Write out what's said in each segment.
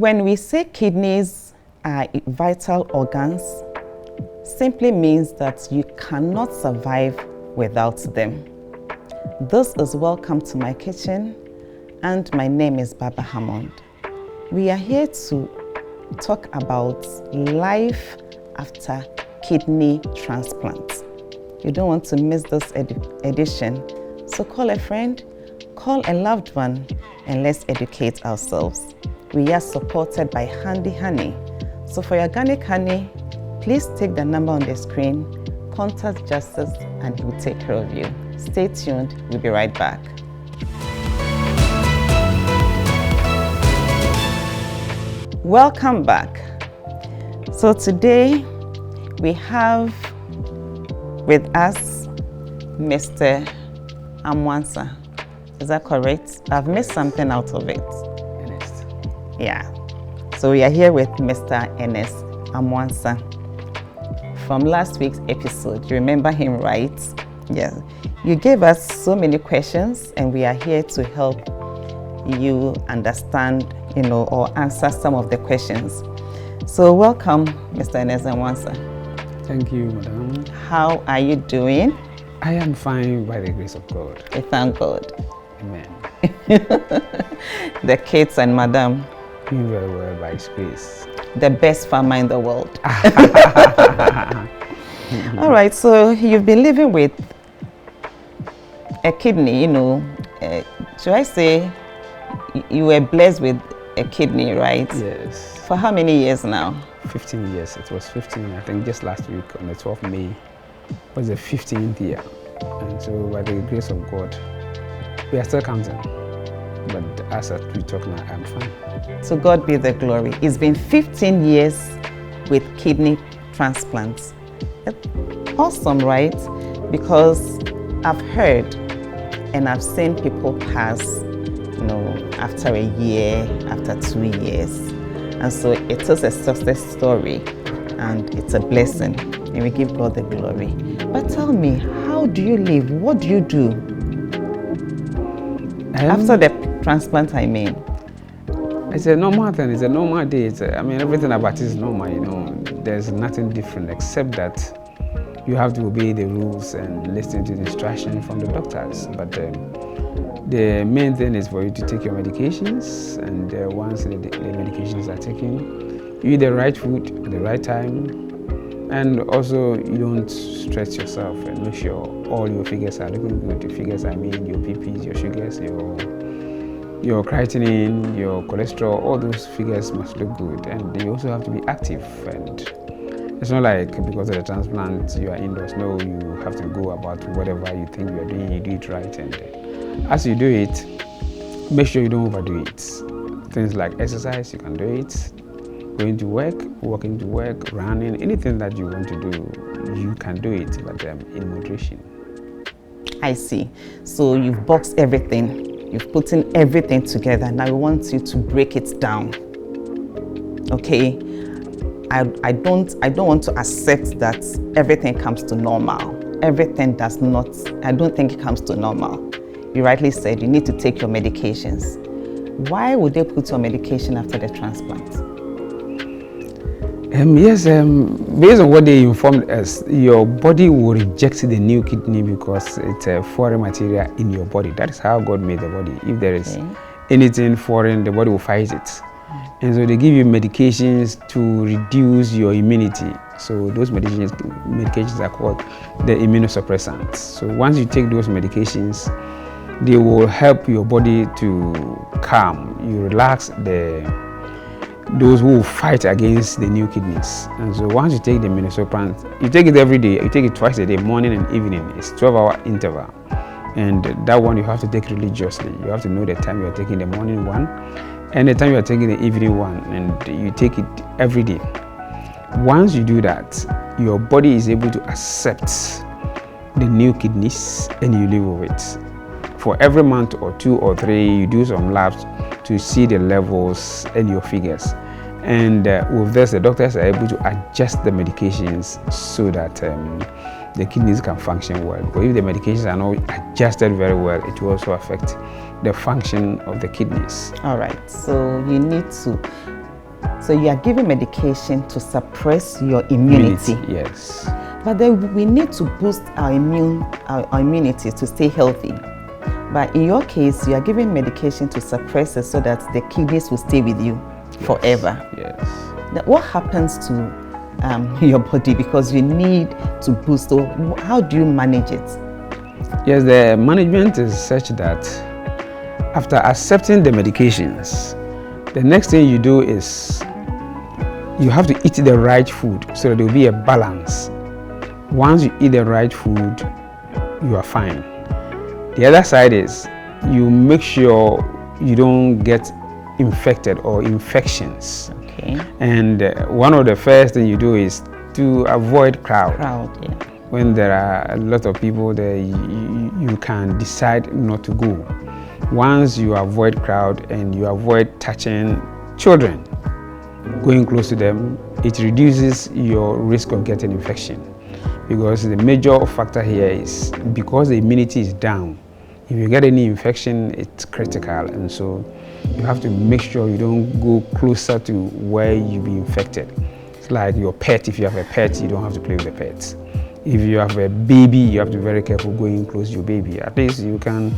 When we say kidneys are vital organs, simply means that you cannot survive without them. This is Welcome to My Kitchen, and my name is Baba Hammond. We are here to talk about life after kidney transplant. You don't want to miss this edition, so call a friend, call a loved one, and let's educate ourselves. We are supported by Handy Honey. So for your organic honey, please take the number on the screen, contact Justice, and he will take care of you. Stay tuned, we'll be right back. Welcome back. So today we have with us Mr. Amwansa. Is that correct? I've missed something out of it. Ernest. Yeah. So we are here with Mr. Ernest Amwansa from last week's episode. You remember him, right? Yeah. You gave us so many questions, and we are here to help you understand, or answer some of the questions. So welcome, Mr. Ernest Amwansa. Thank you, madam. How are you doing? I am fine by the grace of God. We thank God. Amen. The kids and madam. Doing very well by His grace. The best farmer in the world. All right, so you've been living with a kidney, should I say you were blessed with a kidney, right? Yes. For how many years now? 15 years. It was 15, I think, just last week on the 12th of May was the 15th year. And so by the grace of God, we are still counting. But as we talk now, I'm fine. To God be the glory. It's been 15 years with kidney transplants. Awesome, right? Because I've heard and I've seen people pass, after a year, after 2 years. And so it is a success story and it's a blessing, and we give God the glory. But tell me, how do you live? What do you do? After the transplant, I mean. It's a normal thing, it's a normal day. Everything about it is normal, There's nothing different except that you have to obey the rules and listen to the instruction from the doctors. But the main thing is for you to take your medications, and once the medications are taken, you eat the right food at the right time, and also you don't stress yourself, and make sure all your figures are looking good. The figures, your PPs, your sugars, your creatinine, your cholesterol, all those figures must look good, and you also have to be active. And it's not like because of the transplant you are indoors. No, you have to go about whatever you think you are doing, you do it right. And as you do it, make sure you don't overdo it. Things like exercise, you can do it. Going to work, walking to work, running, anything that you want to do, you can do it, but in moderation. I see. So you've boxed everything. You've put in everything together. Now we want you to break it down. Okay? I don't want to accept that everything comes to normal. Everything does not. I don't think it comes to normal. You rightly said you need to take your medications. Why would they put your medication after the transplant? Yes, based on what they informed us, your body will reject the new kidney because it's a foreign material in your body. That is how God made the body. If there is anything foreign, the body will fight it. And so they give you medications to reduce your immunity. So those medications are called the immunosuppressants. So once you take those medications, they will help your body to calm. You relax those who will fight against the new kidneys. And so once you take the immunosuppressant, you take it every day. You take it twice a day, morning and evening. It's 12-hour interval. And that one you have to take religiously. You have to know the time you are taking the morning one and the time you are taking the evening one, and you take it every day. Once you do that, your body is able to accept the new kidneys and you live with it. For every month or 2 or 3, you do some labs to see the levels and your figures. And with this, the doctors are able to adjust the medications so that the kidneys can function well. But if the medications are not adjusted very well, it will also affect the function of the kidneys. All right, so you need to So you are giving medication to suppress your immunity. Yes. But then we need to boost our immunity to stay healthy. But in your case, you are giving medication to suppress it so that the kidneys will stay with you forever. Yes. Now, what happens to your body because you need to boost? So how do you manage it? Yes, the management is such that after accepting the medications, the next thing you do is you have to eat the right food so that there will be a balance. Once you eat the right food, you are fine. The other side is you make sure you don't get infected or infections. Okay. And one of the first things you do is to avoid crowd. Yeah. When there are a lot of people there, you can decide not to go. Once you avoid crowd and you avoid touching children, going close to them, it reduces your risk of getting infection. Because the major factor here is because the immunity is down. If you get any infection, it's critical, and so you have to make sure you don't go closer to where you'll be infected. It's like your pet. If you have a pet, you don't have to play with the pets. If you have a baby, you have to be very careful going close to your baby. At least you can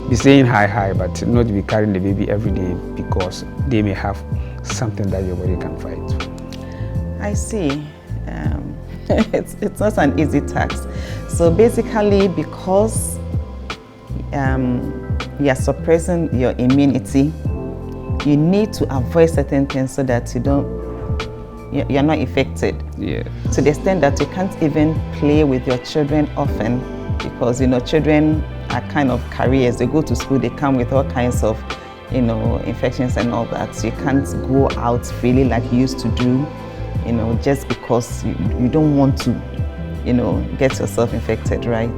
be saying hi, but not be carrying the baby every day because they may have something that your body can fight. I see. It's not an easy task. So basically, because you are suppressing your immunity, you need to avoid certain things so that you're not affected. Yeah. To the extent that you can't even play with your children often, because children are kind of carriers. They go to school, they come with all kinds of infections and all that. So you can't go out freely like you used to do, just because you don't want to get yourself infected, right?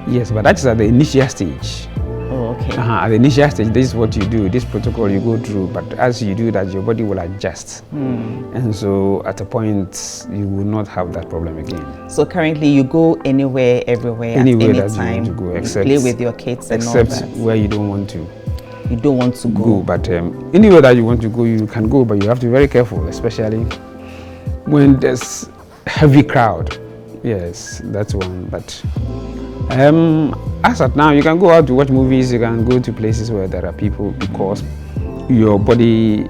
Yes, but that's at the initial stage. Oh, okay. At the initial stage, this is what you do, this protocol you go through, but as you do that, your body will adjust. And so at a point, you will not have that problem again. So currently you go anywhere, everywhere, anywhere at any that time, you want to go, except, play with your kids and all that. Except where you don't want to. You don't want to go. But anywhere that you want to go, you can go, but you have to be very careful, especially when there's heavy crowd. Yes, that's one. But as at now, you can go out to watch movies, you can go to places where there are people because your body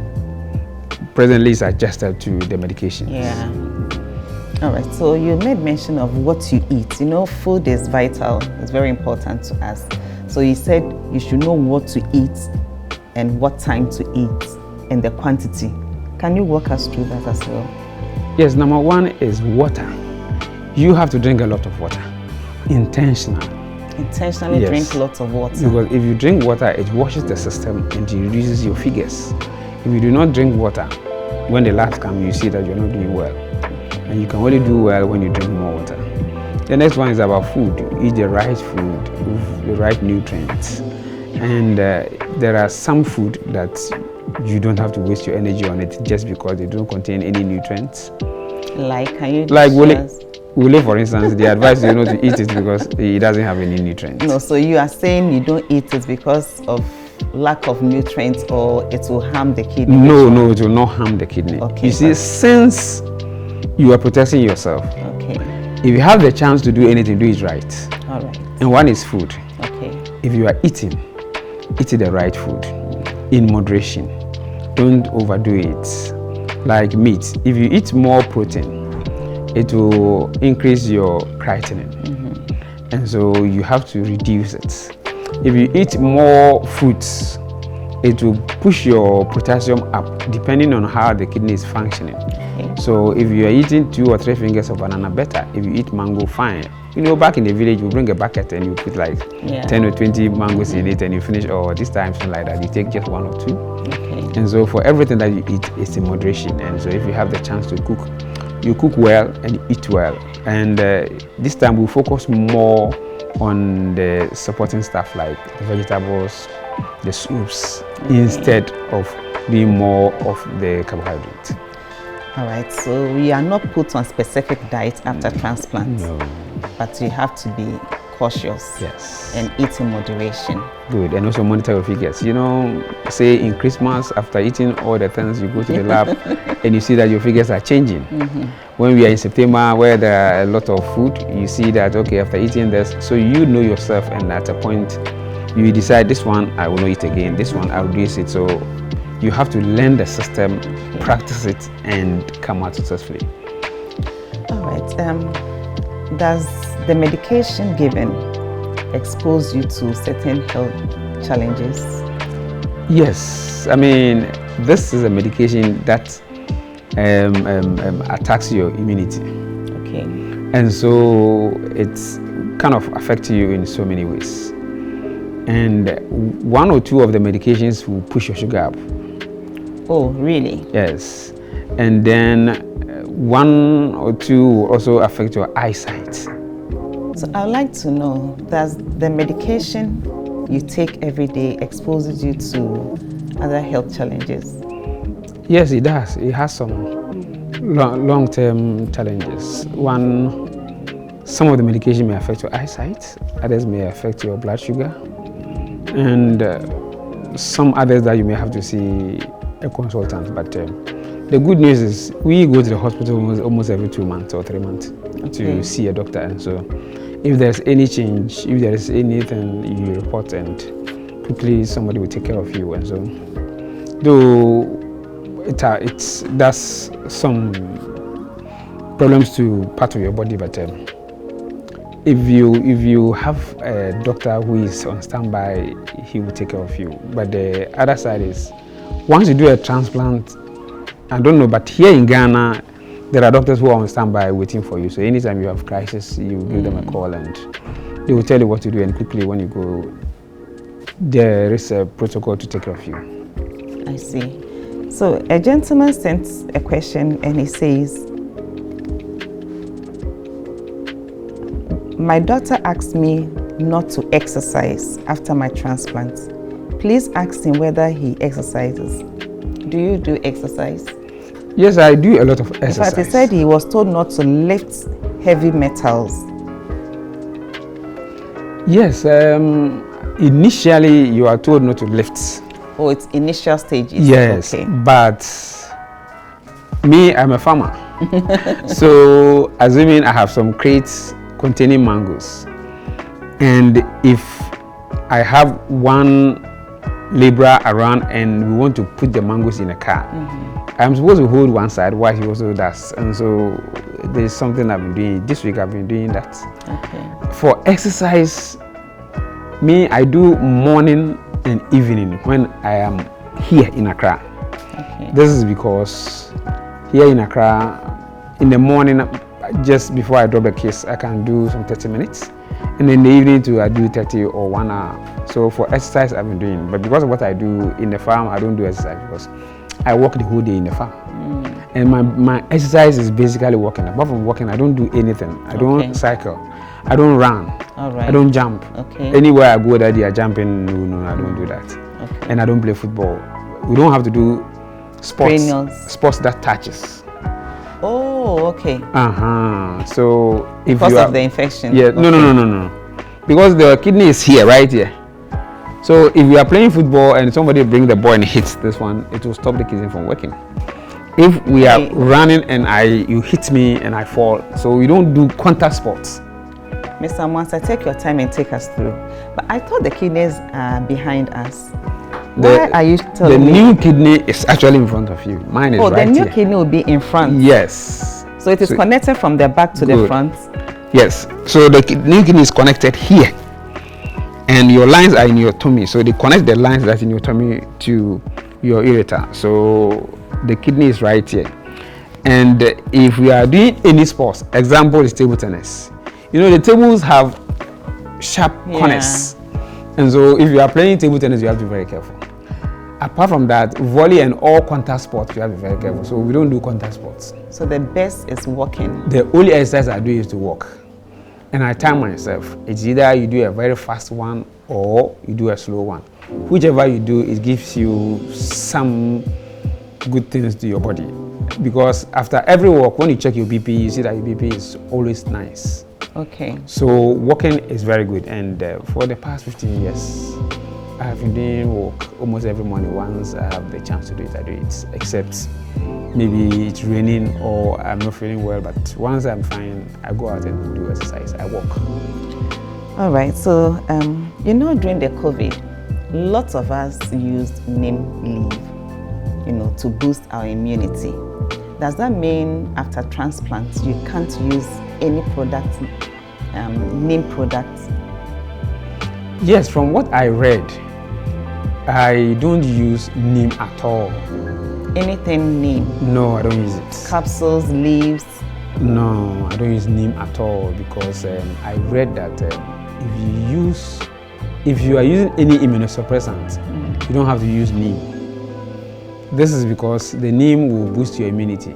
presently is adjusted to the medication. Yeah. All right, so you made mention of what you eat. Food is vital, it's very important to us. So you said you should know what to eat and what time to eat and the quantity. Can you walk us through that as well? Yes, number one is water. You have to drink a lot of water. Intentionally yes. Drink lots of water. Because if you drink water, it washes the system and it reduces your figures. If you do not drink water, when the laughs come, you see that you're not doing well. And you can only do well when you drink more water. The next one is about food. You eat the right food with the right nutrients. And there are some food that you don't have to waste your energy on it just because they don't contain any nutrients. Like, can you like Wole, for instance, the advice is not to eat it because it doesn't have any nutrients. No, so you are saying you don't eat it because of lack of nutrients or it will harm the kidney? No, it will not harm the kidney. Okay, you see, since you are protecting yourself, okay, if you have the chance to do anything, do it right. All right. And one is food. Okay. If you are eating the right food in moderation. Don't overdo it. Like meat, if you eat more protein, it will increase your creatinine. And so you have to reduce it. If you eat more fruits, it will push your potassium up depending on how the kidney is functioning. So if you are eating 2 or 3 fingers of banana, better. If you eat mango, fine. Back in the village, you bring a bucket and you put like 10 or 20 mangoes in it and you finish, or this time something like that, you take just 1 or 2. Okay. And so for everything that you eat, it's in moderation. And so if you have the chance to cook, you cook well and you eat well. And this time we'll focus more on the supporting stuff like the vegetables, the soups, instead of doing more of the carbohydrate. All right, so we are not put on specific diet after transplant, no, but you have to be cautious. Yes. And eat in moderation. Good. And also monitor your figures. You know, say in Christmas, after eating all the things, you go to the lab and you see that your figures are changing. When we are in September, where there are a lot of food, you see that, okay, after eating this, so you know yourself, and at a point, you decide, this one, I will not eat again. This one, I will do it. So you have to learn the system, practice it, and come out successfully. All right. Does the medication given expose you to certain health challenges? Yes. I mean, this is a medication that attacks your immunity. Okay. And so it's kind of affects you in so many ways. And one or two of the medications will push your sugar up. Oh, really? Yes. And then one or two will also affect your eyesight. So I'd like to know, does the medication you take every day exposes you to other health challenges? Yes, it does. It has some long-term challenges. Some of the medication may affect your eyesight, others may affect your blood sugar, and some others that you may have to see a consultant. But the good news is we go to the hospital almost every 2 months or 3 months to see a doctor. And so if there's any change, if there is anything, you report, and quickly somebody will take care of you. And so though that's some problems to part of your body, but if you have a doctor who is on standby, he will take care of you. But the other side is, once you do a transplant, I don't know, but here in Ghana, there are doctors who are on standby waiting for you. So anytime you have crisis, you give them a call and they will tell you what to do, and quickly when you go, there is a protocol to take care of you. I see. So a gentleman sent a question and he says, my doctor asked me not to exercise after my transplant. Please ask him whether he exercises. Do you do exercise? Yes, I do a lot of exercise. In fact, he said he was told not to lift heavy metals. Yes, initially you are told not to lift. Oh, it's initial stages. Yes, okay. But me, I'm a farmer. So assuming I have some crates containing mangoes, and if I have one laborer around and we want to put the mangoes in a car, I'm supposed to hold one side while he also does. And so there's something I've been doing. This week I've been doing that. Okay. For exercise, me, I do morning and evening when I am here in Accra. Okay. This is because here in Accra, in the morning, just before I drop the kids, I can do some 30 minutes. And in the evening too, I do 30 or 1 hour. So for exercise, I've been doing. But because of what I do in the farm, I don't do exercise because I work the whole day in the farm. And my exercise is basically walking. Apart from walking, I don't do anything. I don't cycle. I don't run. All right. I don't jump. Okay. Anywhere I go that they are jumping, no, I don't do that. Okay. And I don't play football. We don't have to do sports that touches. Oh, okay. So if because you are, of the infection. Yeah. Okay. No. Because the kidney is here, right here. So if you are playing football and somebody bring the ball and hits this one, it will stop the kidney from working. If we are running and you hit me and I fall, so we don't do contact sports. Mr. Mwansa, take your time and take us through. But I thought the kidneys are behind us. Why are you telling me? The new kidney is actually in front of you. Mine is right here. Oh, the new kidney will be in front. Yes. So it is connected from the back to the front. Yes. So the new kidney is connected here. And your lines are in your tummy. So they connect the lines that's in your tummy to your ureter. So the kidney is right here. And if we are doing any sports, example is table tennis. You know, the tables have sharp corners. And so if you are playing table tennis, you have to be very careful. Apart from that, volley and all contact sports, you have to be very careful. So we don't do contact sports. So the best is walking. The only exercise I do is to walk. And I time myself. It's either you do a very fast one or you do a slow one. Whichever you do, it gives you some good things to your body. Because after every walk, when you check your BP, you see that your BP is always nice. Okay. So walking is very good, and for the past 15 years, I have been doing walk almost every morning. Once I have the chance to do it, I do it. Except maybe it's raining or I'm not feeling well, but once I'm fine, I go out and do exercise. I walk. All right. So during the COVID, lots of us used neem leaf, to boost our immunity. Does that mean after transplant you can't use any product, neem products? Yes, from what I read, I don't use neem at all. Anything neem? No, I don't use it. Capsules, leaves? No, I don't use neem at all because I read that if you are using any immunosuppressant, you don't have to use neem. This is because the neem will boost your immunity.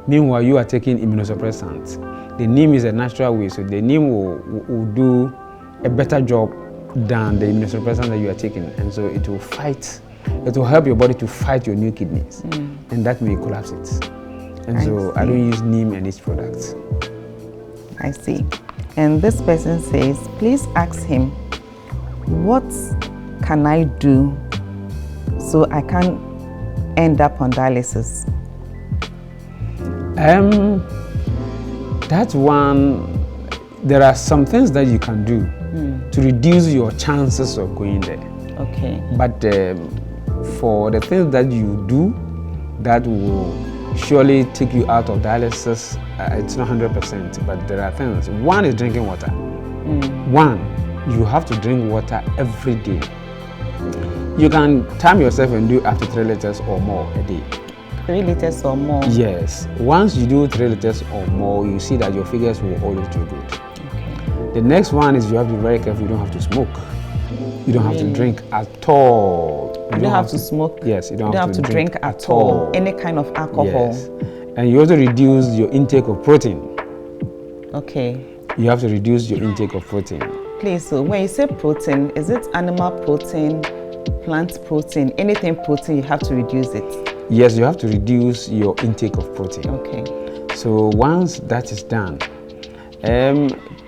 Meanwhile, you are taking immunosuppressants. The neem is a natural way, so the neem will do a better job than the immunosuppressant that you are taking, and so it will help your body to fight your new kidneys, and that may collapse it. And so I don't use neem and its products. I see. And this person says, please ask him, what can I do so I can't end up on dialysis? That one, there are some things that you can do to reduce your chances of going there. Okay. But for the things that you do that will surely take you out of dialysis, it's not 100%, but there are things. One is drinking water. One, you have to drink water every day. You can time yourself and do up to 3 liters or more a day. 3 liters or more? Yes. Once you do 3 liters or more, you see that your figures will always do good. Okay. The next one is you have to be very careful. You don't have to smoke. You don't have to drink at all. You don't have to smoke? Yes, you don't have to drink at all. Any kind of alcohol? Yes. And you also reduce your intake of protein. Okay. You have to reduce your intake of protein. Please, so when you say protein, is it animal protein, plant protein, anything protein, you have to reduce it? Yes, you have to reduce your intake of protein. Okay. So once that is done,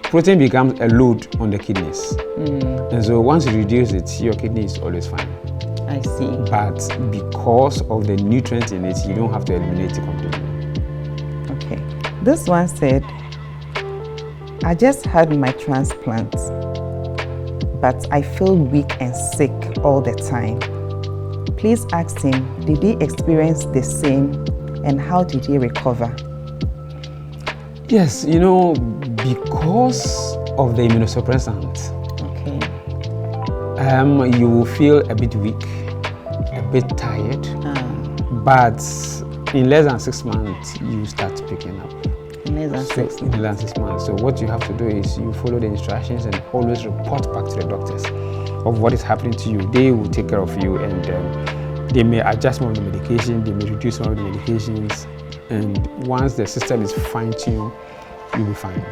protein becomes a load on the kidneys. And so once you reduce it, your kidney is always fine. I see. But because of the nutrients in it, you don't have to eliminate it completely. Okay. This one said, I just had my transplant, but I feel weak and sick all the time. Please ask him, did he experience the same and how did he recover? Yes, because of the immunosuppressant, you will feel a bit weak, a bit tired, but in less than 6 months, you start picking up. In less than 6 months? In less than 6 months. So what you have to do is you follow the instructions and always report back to the doctors of what is happening to you. They will take care of you, and they may adjust some of the medication, they may reduce some of the medications, and once the system is fine-tuned, you'll be fine.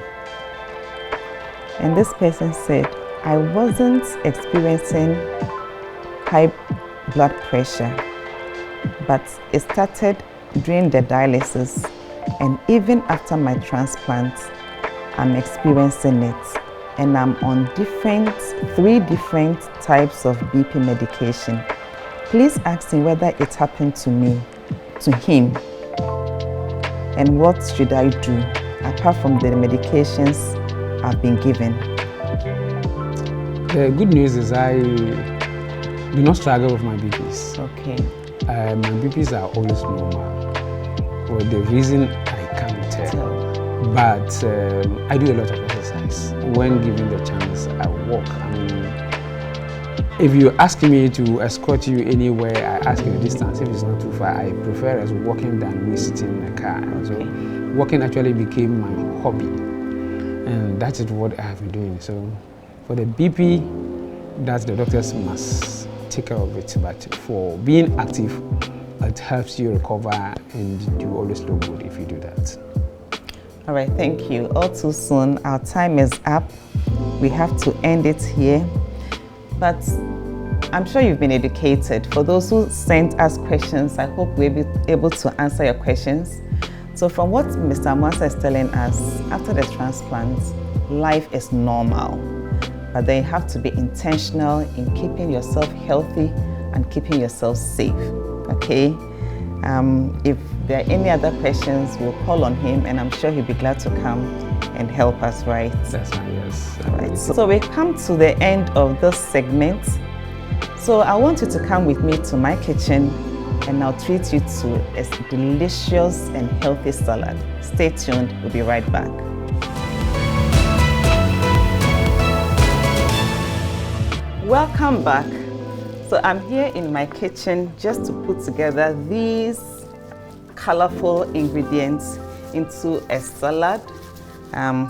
And this person said, I wasn't experiencing high blood pressure, but it started during the dialysis, and even after my transplant, I'm experiencing it. And I'm on 3 different types of BP medication. Please ask him whether it happened to him, and what should I do apart from the medications I've been given. The good news is I do not struggle with my BPs. Okay. My BPs are always normal. For the reason I can't tell. But I do a lot of exercise. When given the chance, I walk. If you ask me to escort you anywhere, I ask you the distance. If it's not too far, I prefer as walking than me sitting in a car. And so walking actually became my hobby. And that is what I have been doing. So for the BP, that the doctors must take care of it. But for being active, it helps you recover, and you always look good if you do that. All right, thank you. All too soon, our time is up. We have to end it here. But I'm sure you've been educated. For those who sent us questions, I hope we'll be able to answer your questions. So from what Mr. Amasa is telling us, after the transplant, life is normal. But then you have to be intentional in keeping yourself healthy and keeping yourself safe, okay? If there are any other questions, we'll call on him, and I'm sure he'll be glad to come and help us, right? That's right, yes. Right. So we come to the end of this segment. So I want you to come with me to my kitchen, and I'll treat you to a delicious and healthy salad. Stay tuned, we'll be right back. Welcome back. So I'm here in my kitchen just to put together these colorful ingredients into a salad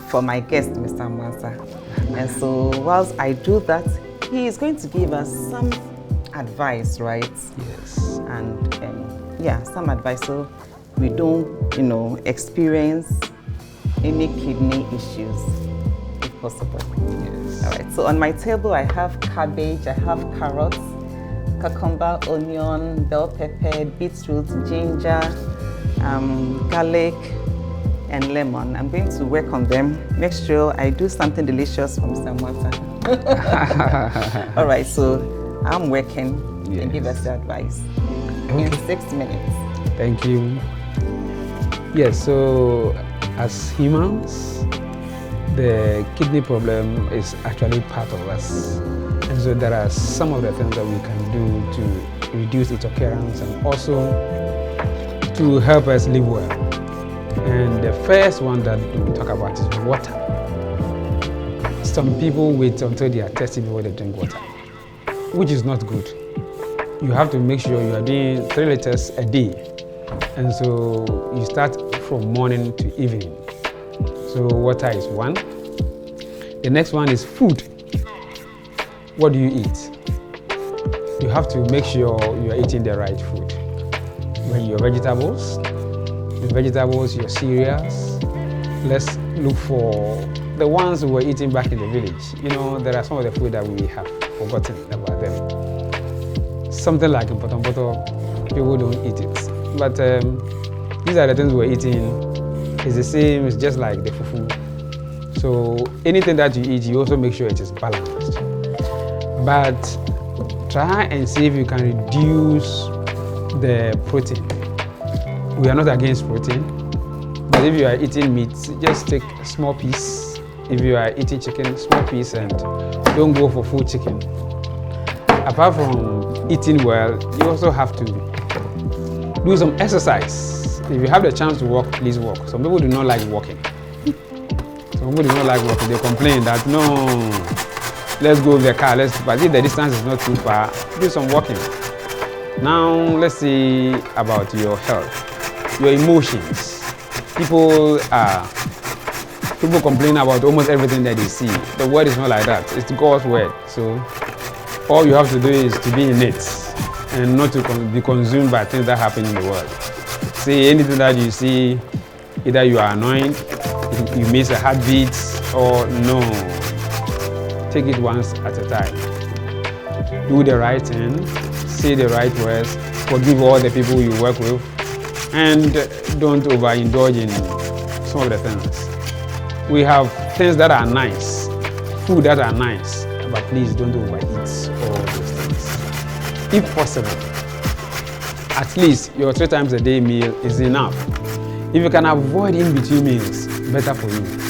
for my guest, Mr. Amasa. And so whilst I do that, he is going to give us some advice, right? Yes. And yeah, some advice so we don't, experience any kidney issues, if possible. Yes. All right, so on my table I have cabbage, I have carrots, cucumber, onion, bell pepper, beetroot, ginger, garlic, and lemon. I'm going to work on them. Make sure I do something delicious for Mr. Mwata. All right, so I'm working and give us the advice in 6 minutes. Thank you. Yes, so as humans, the kidney problem is actually part of us. And so there are some of the things that we can do to reduce its occurrence and also to help us live well. And the first one that we talk about is water. Some people wait until they are thirsty before they drink water, which is not good. You have to make sure you are doing 3 liters a day. And so you start from morning to evening. So water is one. The next one is food. What do you eat? You have to make sure you are eating the right food. When your vegetables, your cereals, let's look for the ones we were eating back in the village. There are some of the food that we have forgotten about them. Something like potopoto, people don't eat it. But these are the things we're eating. It's the same, it's just like the fufu. So anything that you eat, you also make sure it is balanced. But try and see if you can reduce the protein. We are not against protein, but if you are eating meat, just take a small piece. If you are eating chicken, small piece, and don't go for full chicken. Apart from eating well, you also have to do some exercise. If you have the chance to walk, please walk. Some people do not like walking. Some people do not like walking. They complain that, no, let's go with the car, but if the distance is not too far, do some walking. Now, let's see about your health, your emotions. People complain about almost everything that they see. The word is not like that. It's God's word. So all you have to do is to be in it and not to be consumed by things that happen in the world. See anything that you see, either you are annoyed, you miss a heartbeat, or no. Take it once at a time. Do the right thing, say the right words, forgive all the people you work with, and don't overindulge in some of the things. We have things that are nice, food that are nice, but please don't overeat all those things. If possible, at least your 3 times a day meal is enough. If you can avoid in-between meals, better for you.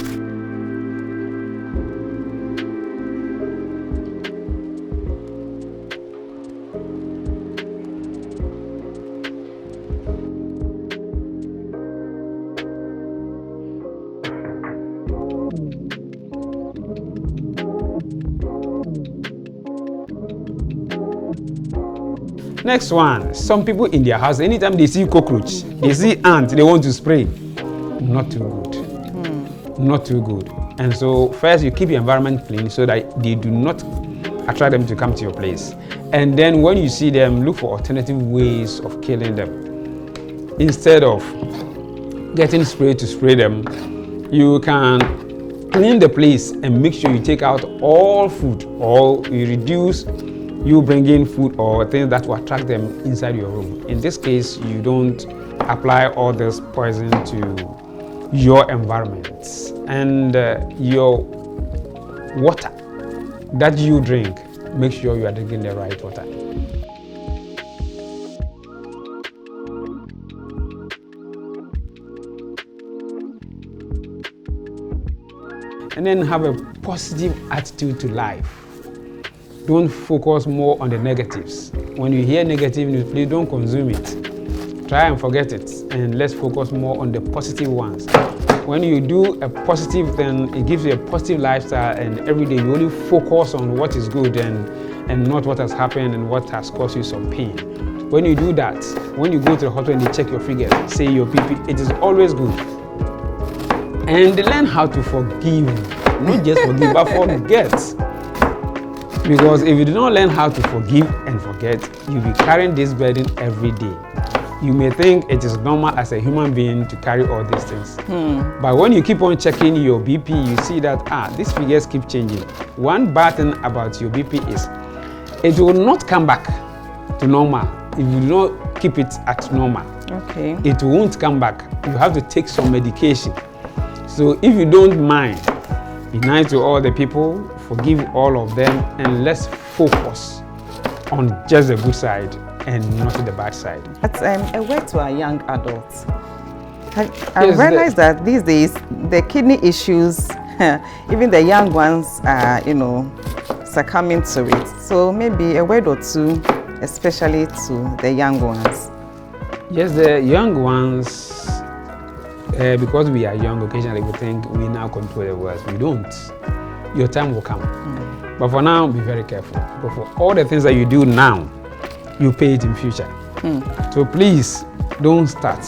Next one, some people in their house, anytime they see cockroach, they see ant, they want to spray. Not too good. Not too good. And so first you keep your environment clean so that they do not attract them to come to your place. And then when you see them, look for alternative ways of killing them. Instead of getting spray to spray them, you can clean the place and make sure you take out all food, or you reduce you bring in food or things that will attract them inside your room. In this case, you don't apply all this poison to your environment. And your water that you drink, make sure you are drinking the right water. And then have a positive attitude to life. Don't focus more on the negatives. When you hear negative news, please don't consume it. Try and forget it, and let's focus more on the positive ones. When you do a positive, then it gives you a positive lifestyle, and every day you only focus on what is good and not what has happened and what has caused you some pain. When you do that, when you go to the hospital and they check your figures, say your PP, it is always good. And learn how to forgive, not just forgive, but forget. Because if you do not learn how to forgive and forget, you'll be carrying this burden every day. You may think it is normal as a human being to carry all these things. But when you keep on checking your BP, you see that, these figures keep changing. One bad thing about your BP is, it will not come back to normal if you do not keep it at normal. Okay. It won't come back. You have to take some medication. So if you don't mind, be nice to all the people, forgive all of them, and let's focus on just the good side and not the bad side. That's a word to our young adults. I realize that these days the kidney issues, even the young ones are, succumbing to it. So maybe a word or two, especially to the young ones. Yes, the young ones, because we are young, occasionally we think we now control the world. We don't. Your time will come. But for now, be very careful. But for all the things that you do now, you pay it in future. So please, don't start.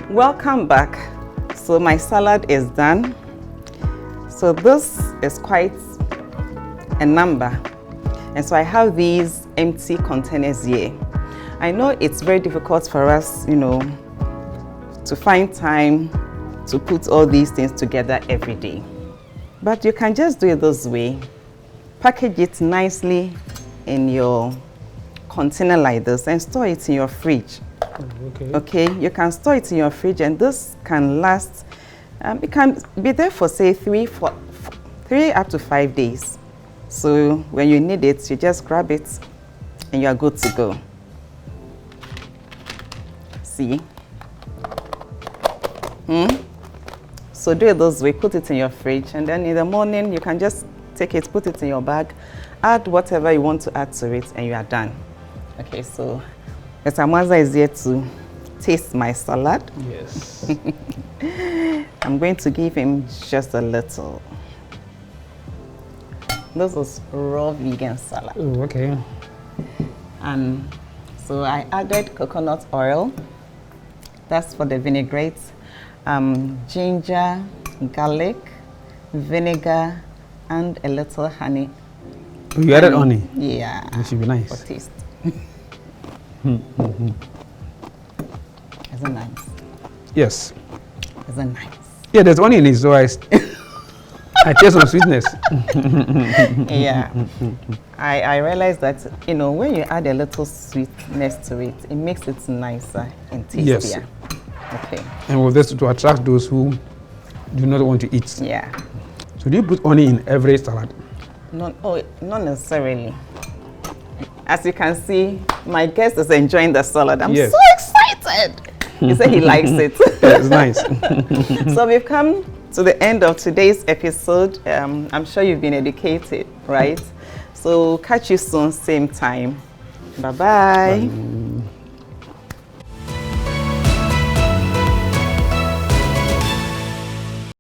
Welcome back. So my salad is done. So this is quite a number. And so I have these empty containers here. I know it's very difficult for us, to find time to put all these things together every day. But you can just do it this way. Package it nicely in your container like this and store it in your fridge. Okay, you can store it in your fridge, and this can last. It can be there for say 3 up to 5 days. So when you need it, you just grab it, and you are good to go. See? So do it this way. Put it in your fridge, and then in the morning you can just take it, put it in your bag, add whatever you want to add to it, and you are done. Okay, so Mr. Mwanza is here to taste my salad. Yes. I'm going to give him just a little. This is raw vegan salad. Oh, okay. And so I added coconut oil. That's for the vinaigrette. Ginger, garlic, vinegar, and a little honey. You added honey? Yeah. It should be nice. For taste. Is it nice? Yes. Is it nice? Yeah, there's honey in it, so I taste some sweetness. Yeah. I realized that, when you add a little sweetness to it, it makes it nicer and tastier. Yes. Okay. And with this to attract those who do not want to eat. Yeah. So do you put honey in every salad? Not necessarily. As you can see, my guest is enjoying the salad. I'm so excited. He said he likes it. Yeah, it's nice. So we've come to the end of today's episode. I'm sure you've been educated, right? So catch you soon, same time. Bye-bye. Bye.